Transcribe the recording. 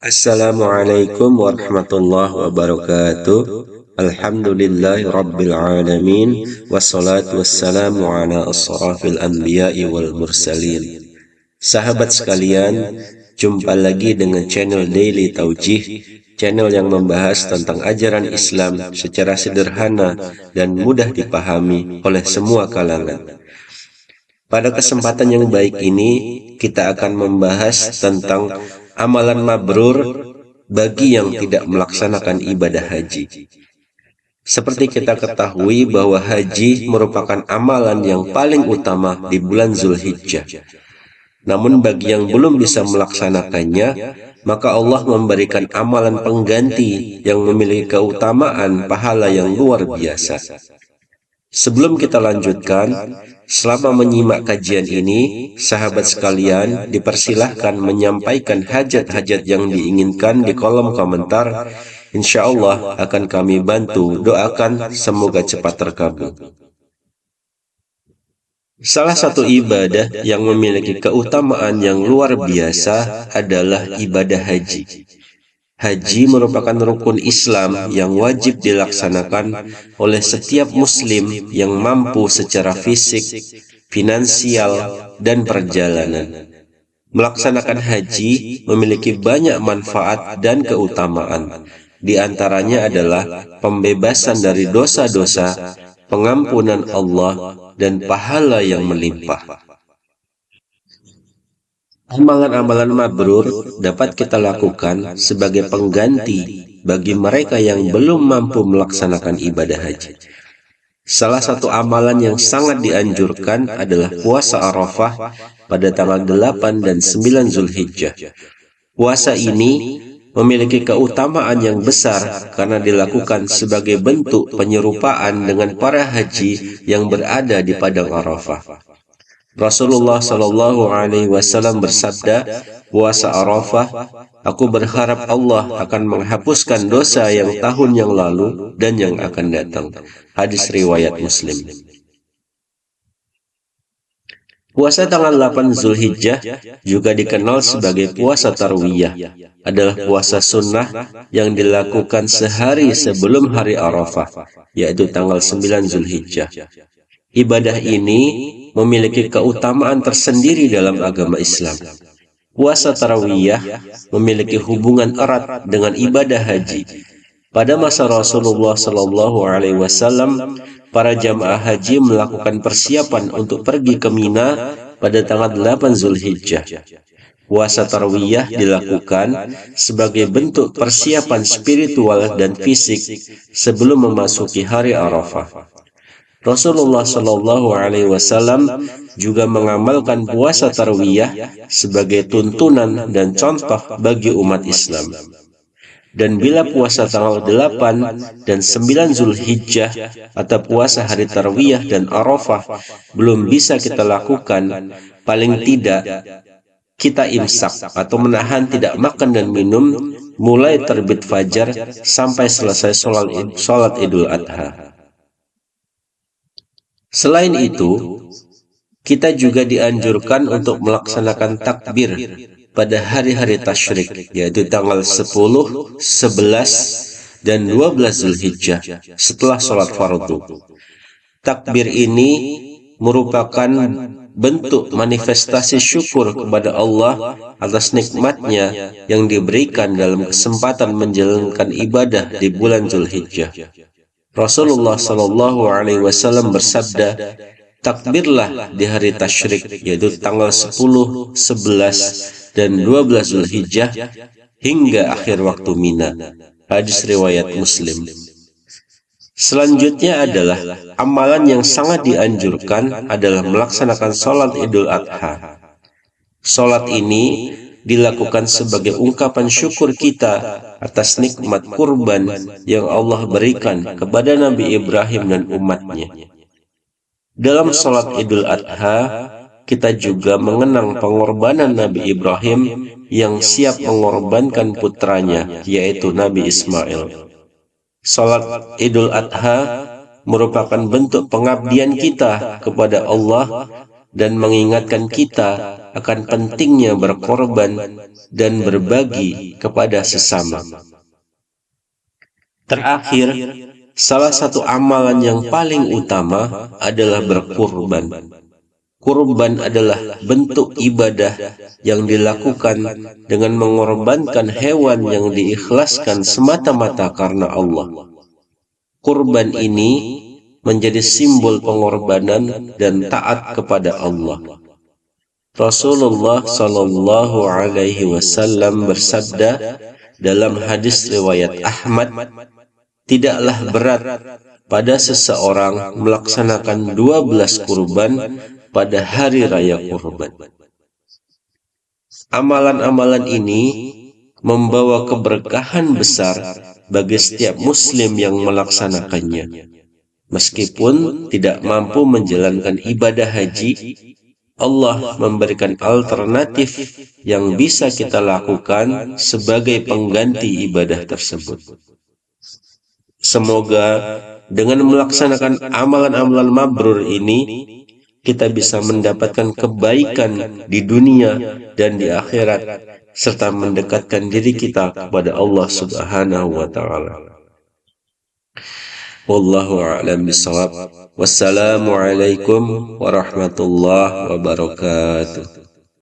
Assalamualaikum warahmatullahi wabarakatuh. Alhamdulillahi rabbil alamin. Wassalatu wassalamu ala asrafil anbiya'i wal mursalin. Sahabat sekalian, jumpa lagi dengan channel Daily Taujih, channel yang membahas tentang ajaran Islam secara sederhana dan mudah dipahami oleh semua kalangan. Pada kesempatan yang baik ini, kita akan membahas tentang amalan mabrur bagi yang tidak melaksanakan ibadah haji. Seperti kita ketahui bahwa haji merupakan amalan yang paling utama di bulan Zulhijjah. Namun bagi yang belum bisa melaksanakannya, maka Allah memberikan amalan pengganti yang memiliki keutamaan pahala yang luar biasa. Sebelum kita lanjutkan, selama menyimak kajian ini, sahabat sekalian dipersilahkan menyampaikan hajat-hajat yang diinginkan di kolom komentar. Insya Allah akan kami bantu doakan semoga cepat terkabul. Salah satu ibadah yang memiliki keutamaan yang luar biasa adalah ibadah haji. Haji merupakan rukun Islam yang wajib dilaksanakan oleh setiap muslim yang mampu secara fisik, finansial, dan perjalanan. Melaksanakan haji memiliki banyak manfaat dan keutamaan. Di antaranya adalah pembebasan dari dosa-dosa, pengampunan Allah, dan pahala yang melimpah. Amalan-amalan mabrur dapat kita lakukan sebagai pengganti bagi mereka yang belum mampu melaksanakan ibadah haji. Salah satu amalan yang sangat dianjurkan adalah puasa Arafah pada tanggal 8 dan 9 Zulhijjah. Puasa ini memiliki keutamaan yang besar karena dilakukan sebagai bentuk penyerupaan dengan para haji yang berada di padang Arafah. Rasulullah Shallallahu Alaihi Wasallam bersabda, puasa Arafah, aku berharap Allah akan menghapuskan dosa yang tahun yang lalu dan yang akan datang. Hadis riwayat Muslim. Puasa tanggal 8 Zulhijjah juga dikenal sebagai puasa Tarwiyah, adalah puasa sunnah yang dilakukan sehari sebelum hari Arafah, yaitu tanggal 9 Zulhijjah. Ibadah ini memiliki keutamaan tersendiri dalam agama Islam. Puasa tarawiyah memiliki hubungan erat dengan ibadah haji. Pada masa Rasulullah Shallallahu Alaihi Wasallam, para jamaah haji melakukan persiapan untuk pergi ke Mina pada tanggal 8 Zulhijjah. Puasa tarawiyah dilakukan sebagai bentuk persiapan spiritual dan fisik sebelum memasuki hari Arafah. Rasulullah Shallallahu Alaihi Wasallam juga mengamalkan puasa tarwiyah sebagai tuntunan dan contoh bagi umat Islam. Dan bila puasa tanggal 8 dan 9 Zulhijjah atau puasa hari tarwiyah dan Arafah belum bisa kita lakukan, paling tidak kita imsak atau menahan tidak makan dan minum mulai terbit fajar sampai selesai sholat Idul Adha. Selain itu, kita juga dianjurkan untuk melaksanakan takbir pada hari-hari tasyrik, yaitu tanggal 10, 11, dan 12 Zulhijjah setelah sholat fardu. Takbir ini merupakan bentuk manifestasi syukur kepada Allah atas nikmatnya yang diberikan dalam kesempatan menjalankan ibadah di bulan Zulhijjah. Rasulullah Shallallahu Alaihi Wasallam bersabda, takbirlah di hari tasyrik, yaitu tanggal 10, 11, dan 12 Zulhijjah hingga akhir waktu Mina. Hadis riwayat Muslim. Selanjutnya adalah amalan yang sangat dianjurkan adalah melaksanakan sholat Idul Adha. Sholat ini dilakukan sebagai ungkapan syukur kita atas nikmat kurban yang Allah berikan kepada Nabi Ibrahim dan umatnya. Dalam sholat Idul Adha, kita juga mengenang pengorbanan Nabi Ibrahim yang siap mengorbankan putranya, yaitu Nabi Ismail. Sholat Idul Adha merupakan bentuk pengabdian kita kepada Allah dan mengingatkan kita akan pentingnya berkorban dan berbagi kepada sesama. Terakhir, salah satu amalan yang paling utama adalah berkurban. Kurban adalah bentuk ibadah yang dilakukan dengan mengorbankan hewan yang diikhlaskan semata-mata karena Allah. Kurban ini menjadi simbol pengorbanan dan taat kepada Allah. Rasulullah Shallallahu Alaihi Wasallam bersabda dalam hadis riwayat Ahmad, tidaklah berat pada seseorang melaksanakan 12 kurban pada hari raya kurban. Amalan-amalan ini membawa keberkahan besar bagi setiap muslim yang melaksanakannya. Meskipun tidak mampu menjalankan ibadah haji, Allah memberikan alternatif yang bisa kita lakukan sebagai pengganti ibadah tersebut. Semoga dengan melaksanakan amalan-amalan mabrur ini, kita bisa mendapatkan kebaikan di dunia dan di akhirat, serta mendekatkan diri kita kepada Allah Subhanahu wa Ta'ala. Wallahu a'lam bishawab. Wassalamualaikum warahmatullahi wabarakatuh.